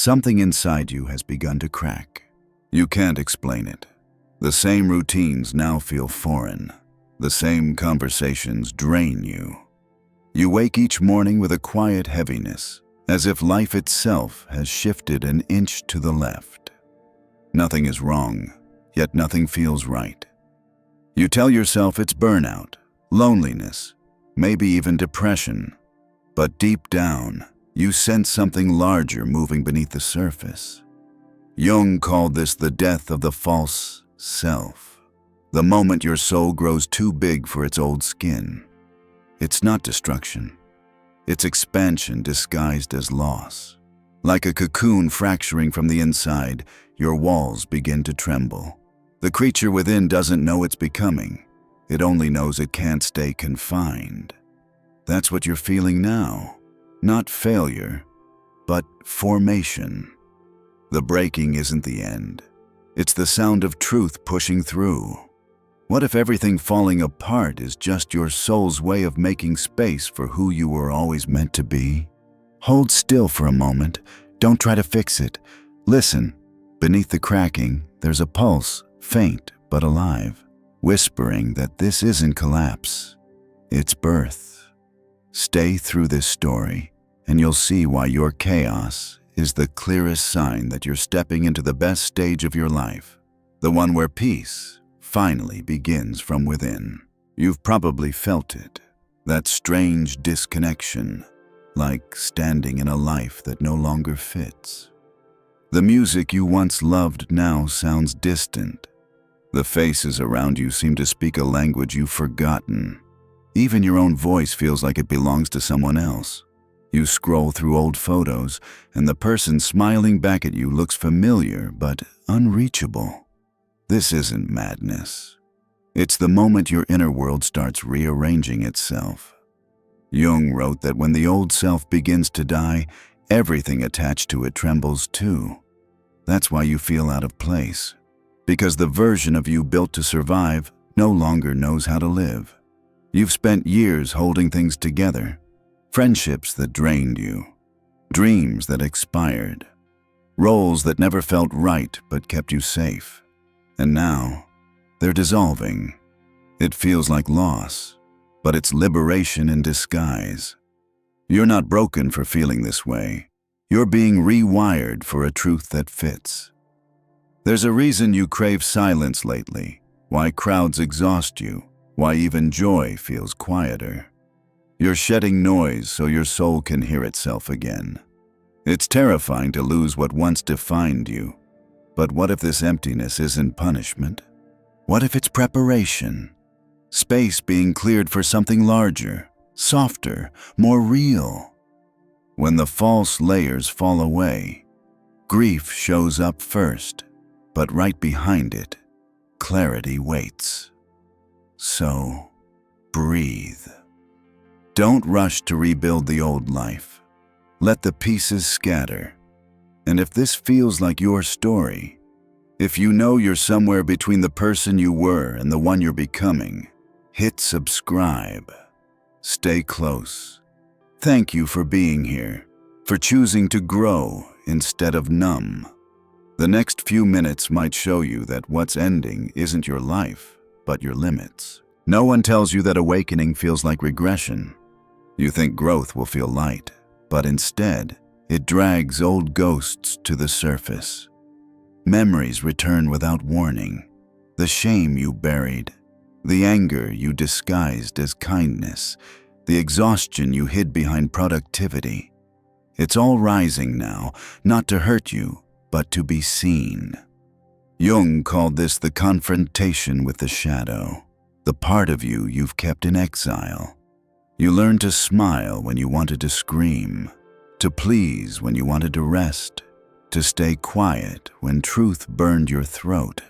Something inside you has begun to crack. You can't explain it. The same routines now feel foreign. The same conversations drain you. You wake each morning with a quiet heaviness, as if life itself has shifted an inch to the left. Nothing is wrong, yet nothing feels right. You tell yourself it's burnout, loneliness, maybe even depression. But deep down, you sense something larger moving beneath the surface. Jung called this the death of the false self, the moment your soul grows too big for its old skin. It's not destruction. It's expansion disguised as loss. Like a cocoon fracturing from the inside, your walls begin to tremble. The creature within doesn't know it's becoming. It only knows it can't stay confined. That's what you're feeling now. Not failure, but formation. The breaking isn't the end. It's the sound of truth pushing through. What if everything falling apart is just your soul's way of making space for who you were always meant to be? Hold still for a moment. Don't try to fix it. Listen. Beneath the cracking, there's a pulse, faint but alive, whispering that this isn't collapse. It's birth. Stay through this story, and you'll see why your chaos is the clearest sign that you're stepping into the best stage of your life, the one where peace finally begins from within. You've probably felt it, that strange disconnection, like standing in a life that no longer fits. The music you once loved now sounds distant. The faces around you seem to speak a language you've forgotten. Even your own voice feels like it belongs to someone else. You scroll through old photos, and the person smiling back at you looks familiar but unreachable. This isn't madness. It's the moment your inner world starts rearranging itself. Jung wrote that when the old self begins to die, everything attached to it trembles too. That's why you feel out of place, because the version of you built to survive no longer knows how to live. You've spent years holding things together, friendships that drained you, dreams that expired, roles that never felt right but kept you safe. And now, they're dissolving. It feels like loss, but it's liberation in disguise. You're not broken for feeling this way. You're being rewired for a truth that fits. There's a reason you crave silence lately, why crowds exhaust you, why even joy feels quieter. You're shedding noise so your soul can hear itself again. It's terrifying to lose what once defined you. But what if this emptiness isn't punishment? What if it's preparation? Space being cleared for something larger, softer, more real. When the false layers fall away, grief shows up first, but right behind it, clarity waits. So, breathe. Don't rush to rebuild the old life. Let the pieces scatter. And if this feels like your story, if you know you're somewhere between the person you were and the one you're becoming, hit subscribe. Stay close. Thank you for being here, for choosing to grow instead of numb. The next few minutes might show you that what's ending isn't your life, but your limits. No one tells you that awakening feels like regression. You think growth will feel light, but instead, it drags old ghosts to the surface. Memories return without warning. The shame you buried, the anger you disguised as kindness, the exhaustion you hid behind productivity. It's all rising now, not to hurt you, but to be seen. Jung called this the confrontation with the shadow, the part of you you've kept in exile. You learned to smile when you wanted to scream, to please when you wanted to rest, to stay quiet when truth burned your throat.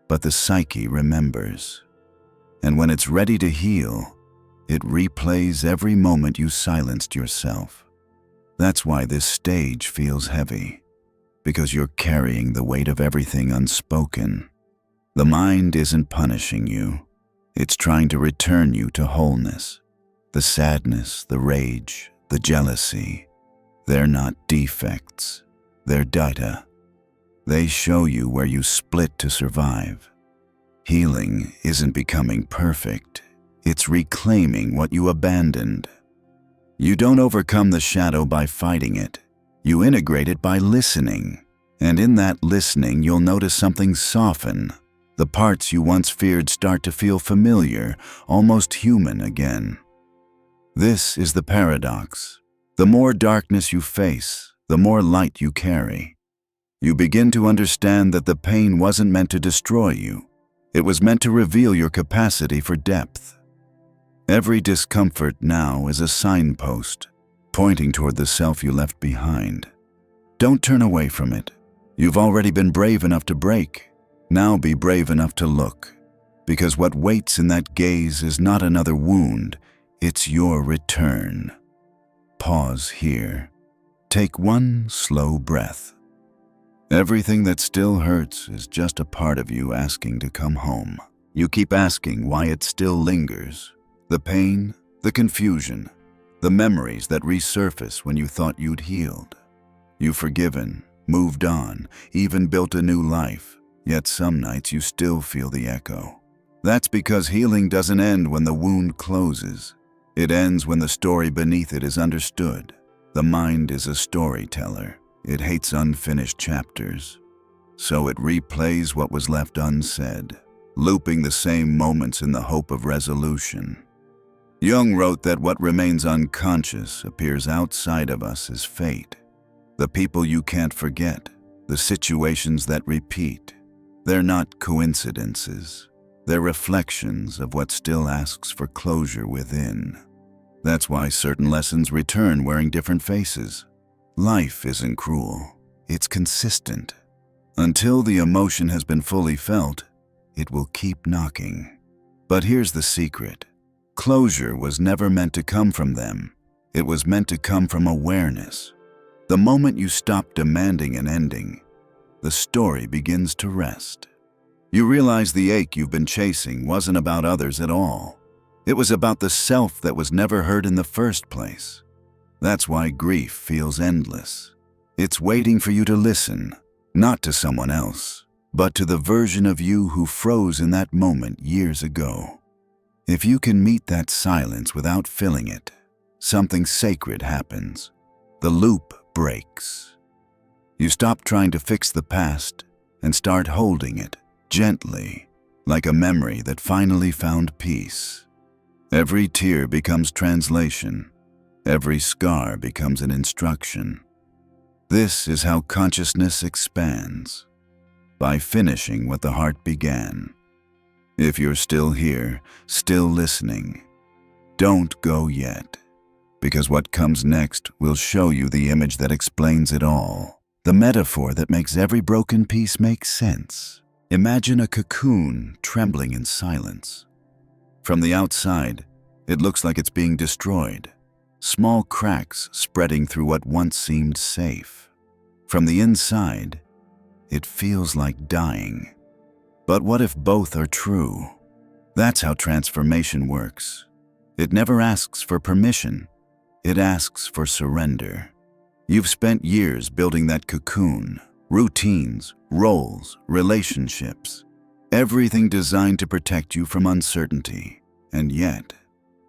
But the psyche remembers, and when it's ready to heal, it replays every moment you silenced yourself. That's why this stage feels heavy, because you're carrying the weight of everything unspoken. The mind isn't punishing you, it's trying to return you to wholeness. The sadness, the rage, the jealousy, they're not defects. They're data. They show you where you split to survive. Healing isn't becoming perfect. It's reclaiming what you abandoned. You don't overcome the shadow by fighting it. You integrate it by listening. And in that listening, you'll notice something soften. The parts you once feared start to feel familiar, almost human again. This is the paradox. The more darkness you face, the more light you carry. You begin to understand that the pain wasn't meant to destroy you. It was meant to reveal your capacity for depth. Every discomfort now is a signpost, pointing toward the self you left behind. Don't turn away from it. You've already been brave enough to break. Now be brave enough to look. Because what waits in that gaze is not another wound, it's your return. Pause here. Take one slow breath. Everything that still hurts is just a part of you asking to come home. You keep asking why it still lingers. The pain, the confusion, the memories that resurface when you thought you'd healed. You've forgiven, moved on, even built a new life, yet some nights you still feel the echo. That's because healing doesn't end when the wound closes. It ends when the story beneath it is understood. The mind is a storyteller. It hates unfinished chapters. So it replays what was left unsaid, looping the same moments in the hope of resolution. Jung wrote that what remains unconscious appears outside of us as fate. The people you can't forget, the situations that repeat, they're not coincidences. They're reflections of what still asks for closure within. That's why certain lessons return wearing different faces. Life isn't cruel, it's consistent. Until the emotion has been fully felt, it will keep knocking. But here's the secret. Closure was never meant to come from them. It was meant to come from awareness. The moment you stop demanding an ending, the story begins to rest. You realize the ache you've been chasing wasn't about others at all. It was about the self that was never heard in the first place. That's why grief feels endless. It's waiting for you to listen, not to someone else, but to the version of you who froze in that moment years ago. If you can meet that silence without filling it, something sacred happens. The loop breaks. You stop trying to fix the past and start holding it gently, like a memory that finally found peace. Every tear becomes translation. Every scar becomes an instruction. This is how consciousness expands, by finishing what the heart began. If you're still here, still listening, don't go yet, because what comes next will show you the image that explains it all, the metaphor that makes every broken piece make sense. Imagine a cocoon trembling in silence. From the outside, it looks like it's being destroyed, small cracks spreading through what once seemed safe. From the inside, it feels like dying. But what if both are true? That's how transformation works. It never asks for permission. It asks for surrender. You've spent years building that cocoon, routines, roles, relationships, everything designed to protect you from uncertainty. And yet,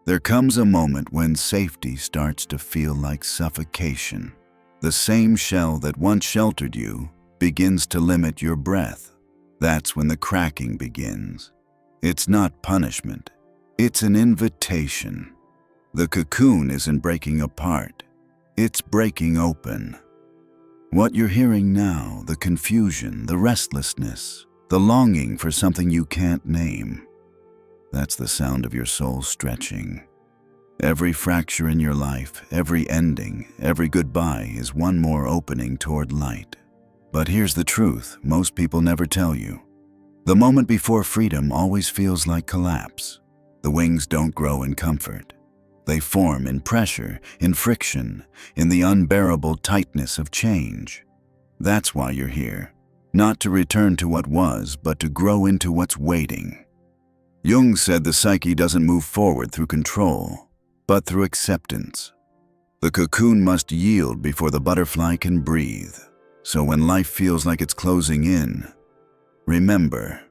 there comes a moment when safety starts to feel like suffocation. The same shell that once sheltered you begins to limit your breath. That's when the cracking begins. It's not punishment. It's an invitation. The cocoon isn't breaking apart. It's breaking open. What you're hearing now, the confusion, the restlessness, the longing for something you can't name, that's the sound of your soul stretching. Every fracture in your life, every ending, every goodbye is one more opening toward light. But here's the truth most people never tell you. The moment before freedom always feels like collapse. The wings don't grow in comfort. They form in pressure, in friction, in the unbearable tightness of change. That's why you're here. Not to return to what was, but to grow into what's waiting. Jung said the psyche doesn't move forward through control, but through acceptance. The cocoon must yield before the butterfly can breathe. So when life feels like it's closing in, remember,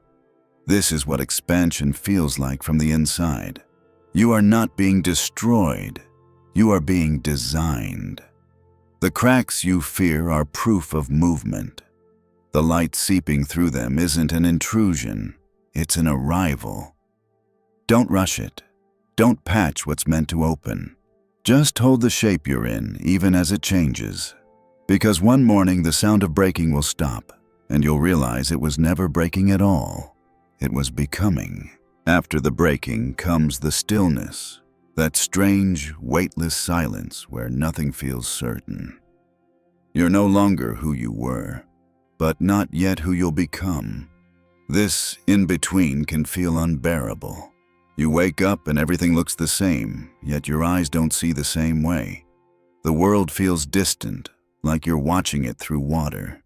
this is what expansion feels like from the inside. You are not being destroyed. You are being designed. The cracks you fear are proof of movement. The light seeping through them isn't an intrusion, it's an arrival. Don't rush it. Don't patch what's meant to open. Just hold the shape you're in, even as it changes. Because one morning the sound of breaking will stop, and you'll realize it was never breaking at all. It was becoming. After the breaking comes the stillness, that strange, weightless silence where nothing feels certain. You're no longer who you were, but not yet who you'll become. This in-between can feel unbearable. You wake up and everything looks the same, yet your eyes don't see the same way. The world feels distant, like you're watching it through water.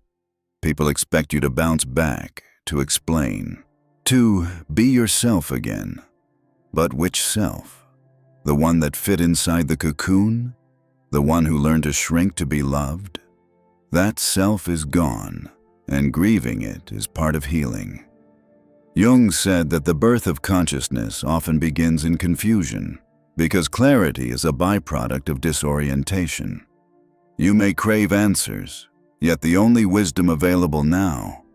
People expect you to bounce back, to explain, to be yourself again. But which self? The one that fit inside the cocoon? The one who learned to shrink to be loved? That self is gone, and grieving it is part of healing. Jung said that the birth of consciousness often begins in confusion, because clarity is a byproduct of disorientation. You may crave answers, yet the only wisdom available now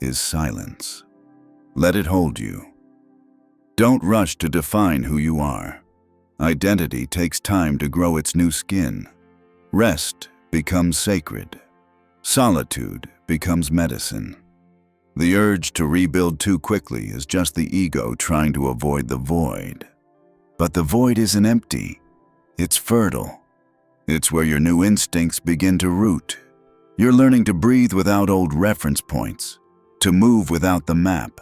is silence. Let it hold you. Don't rush to define who you are. Identity takes time to grow its new skin. Rest becomes sacred. Solitude becomes medicine. The urge to rebuild too quickly is just the ego trying to avoid the void. But the void isn't empty. It's fertile. It's where your new instincts begin to root. You're learning to breathe without old reference points, to move without the map.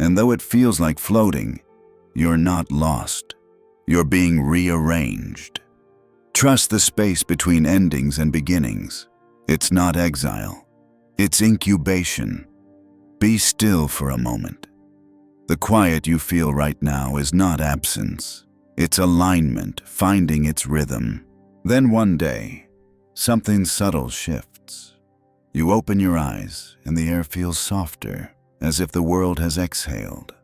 And though it feels like floating, you're not lost. You're being rearranged. Trust the space between endings and beginnings. It's not exile. It's incubation. Be still for a moment. The quiet you feel right now is not absence. It's alignment, finding its rhythm. Then one day, something subtle shifts. You open your eyes and the air feels softer, as if the world has exhaled.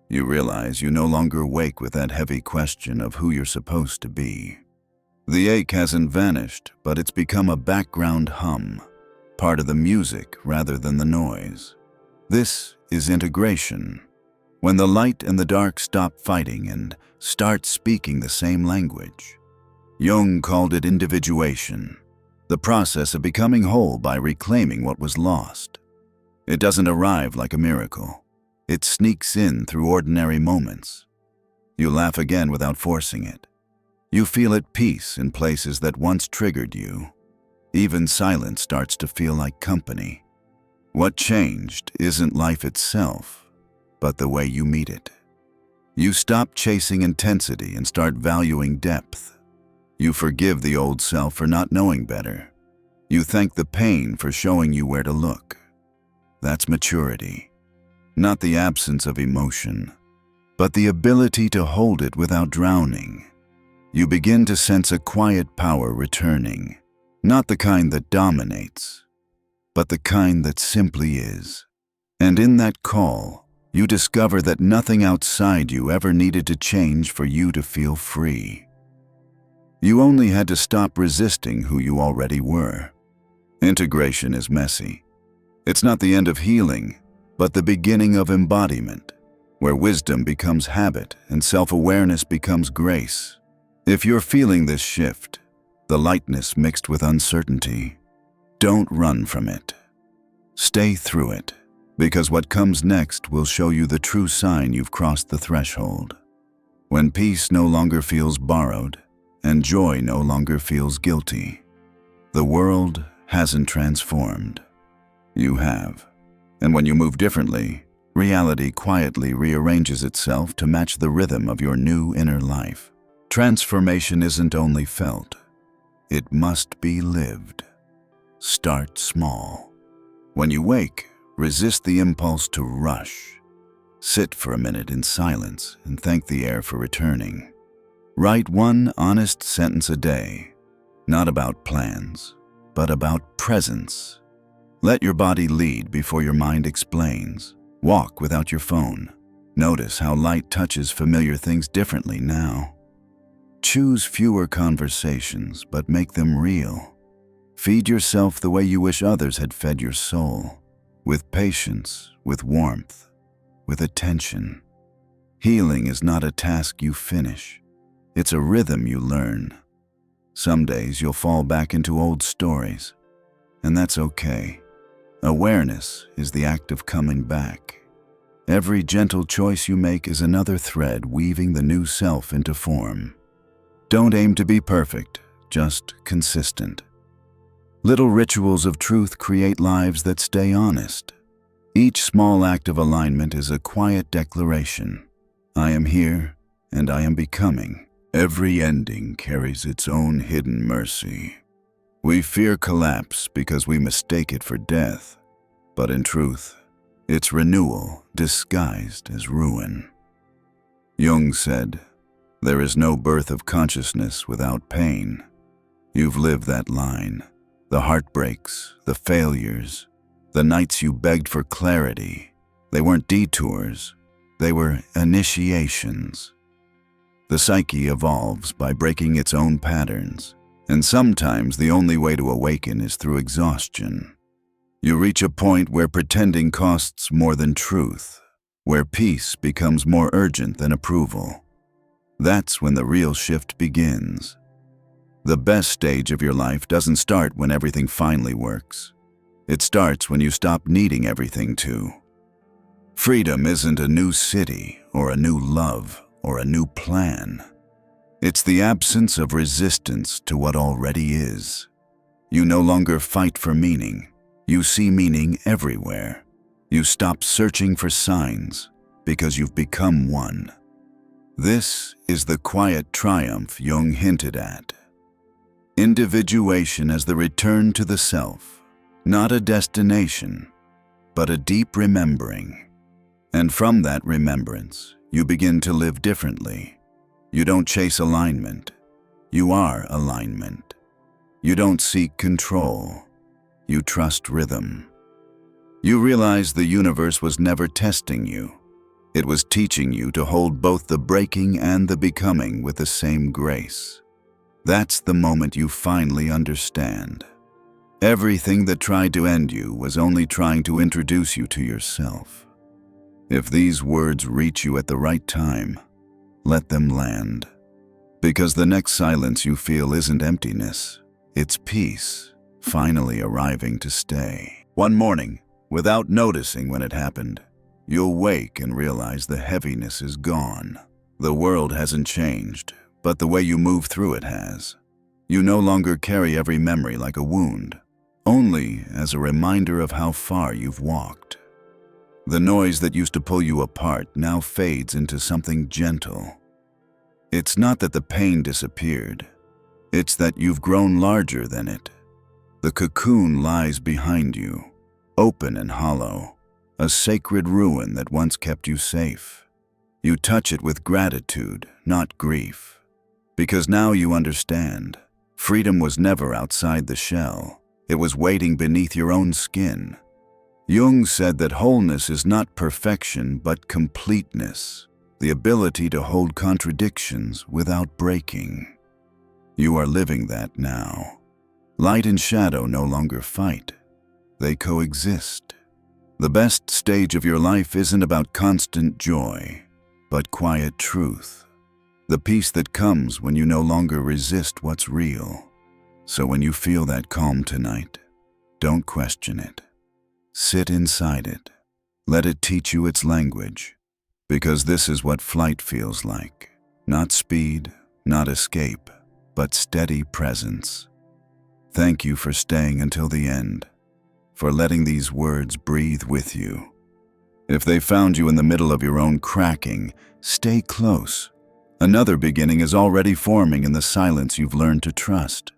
You realize you no longer wake with that heavy question of who you're supposed to be. The ache hasn't vanished, but it's become a background hum, part of the music rather than the noise. This is integration. When the light and the dark stop fighting and start speaking the same language. Jung called it individuation, the process of becoming whole by reclaiming what was lost. It doesn't arrive like a miracle. It sneaks in through ordinary moments. You laugh again without forcing it. You feel at peace in places that once triggered you. Even silence starts to feel like company. What changed isn't life itself, but the way you meet it. You stop chasing intensity and start valuing depth. You forgive the old self for not knowing better. You thank the pain for showing you where to look. That's maturity. Not the absence of emotion, but the ability to hold it without drowning. You begin to sense a quiet power returning, not the kind that dominates, but the kind that simply is. And in that call, you discover that nothing outside you ever needed to change for you to feel free. You only had to stop resisting who you already were. Integration is messy. It's not the end of healing, but the beginning of embodiment, where wisdom becomes habit and self-awareness becomes grace. If you're feeling this shift, the lightness mixed with uncertainty, don't run from it. Stay through it, because what comes next will show you the true sign you've crossed the threshold. When peace no longer feels borrowed, and joy no longer feels guilty. The world hasn't transformed. You have. And when you move differently, reality quietly rearranges itself to match the rhythm of your new inner life. Transformation isn't only felt, it must be lived. Start small. When you wake, resist the impulse to rush. Sit for a minute in silence and thank the air for returning. Write one honest sentence a day, not about plans, but about presence. Let your body lead before your mind explains. Walk without your phone. Notice how light touches familiar things differently now. Choose fewer conversations, but make them real. Feed yourself the way you wish others had fed your soul. With patience, with warmth, with attention. Healing is not a task you finish. It's a rhythm you learn. Some days you'll fall back into old stories, and that's okay. Awareness is the act of coming back. Every gentle choice you make is another thread weaving the new self into form. Don't aim to be perfect, just consistent. Little rituals of truth create lives that stay honest. Each small act of alignment is a quiet declaration. I am here, and I am becoming. Every ending carries its own hidden mercy. We fear collapse because we mistake it for death, but in truth, it's renewal disguised as ruin. Jung said, "There is no birth of consciousness without pain." You've lived that line. The heartbreaks, the failures, the nights you begged for clarity. They weren't detours, they were initiations. The psyche evolves by breaking its own patterns, and sometimes the only way to awaken is through exhaustion. You reach a point where pretending costs more than truth, where peace becomes more urgent than approval. That's when the real shift begins. The best stage of your life doesn't start when everything finally works. It starts when you stop needing everything to. Freedom isn't a new city or a new love or a new plan. It's the absence of resistance to what already is. You no longer fight for meaning. You see meaning everywhere. You stop searching for signs because you've become one. This is the quiet triumph Jung hinted at. Individuation as the return to the self, not a destination, but a deep remembering. And from that remembrance, you begin to live differently. You don't chase alignment. You are alignment. You don't seek control. You trust rhythm. You realize the universe was never testing you. It was teaching you to hold both the breaking and the becoming with the same grace. That's the moment you finally understand. Everything that tried to end you was only trying to introduce you to yourself. If these words reach you at the right time, let them land. Because the next silence you feel isn't emptiness, it's peace, finally arriving to stay. One morning, without noticing when it happened, you'll wake and realize the heaviness is gone. The world hasn't changed, but the way you move through it has. You no longer carry every memory like a wound, only as a reminder of how far you've walked. The noise that used to pull you apart now fades into something gentle. It's not that the pain disappeared. It's that you've grown larger than it. The cocoon lies behind you, open and hollow, a sacred ruin that once kept you safe. You touch it with gratitude, not grief. Because now you understand. Freedom was never outside the shell. It was waiting beneath your own skin. Jung said that wholeness is not perfection, but completeness, the ability to hold contradictions without breaking. You are living that now. Light and shadow no longer fight. They coexist. The best stage of your life isn't about constant joy, but quiet truth. The peace that comes when you no longer resist what's real. So when you feel that calm tonight, don't question it. Sit inside it. Let it teach you its language. Because this is what flight feels like. Not speed, not escape, but steady presence. Thank you for staying until the end, for letting these words breathe with you. If they found you in the middle of your own cracking, stay close. Another beginning is already forming in the silence you've learned to trust.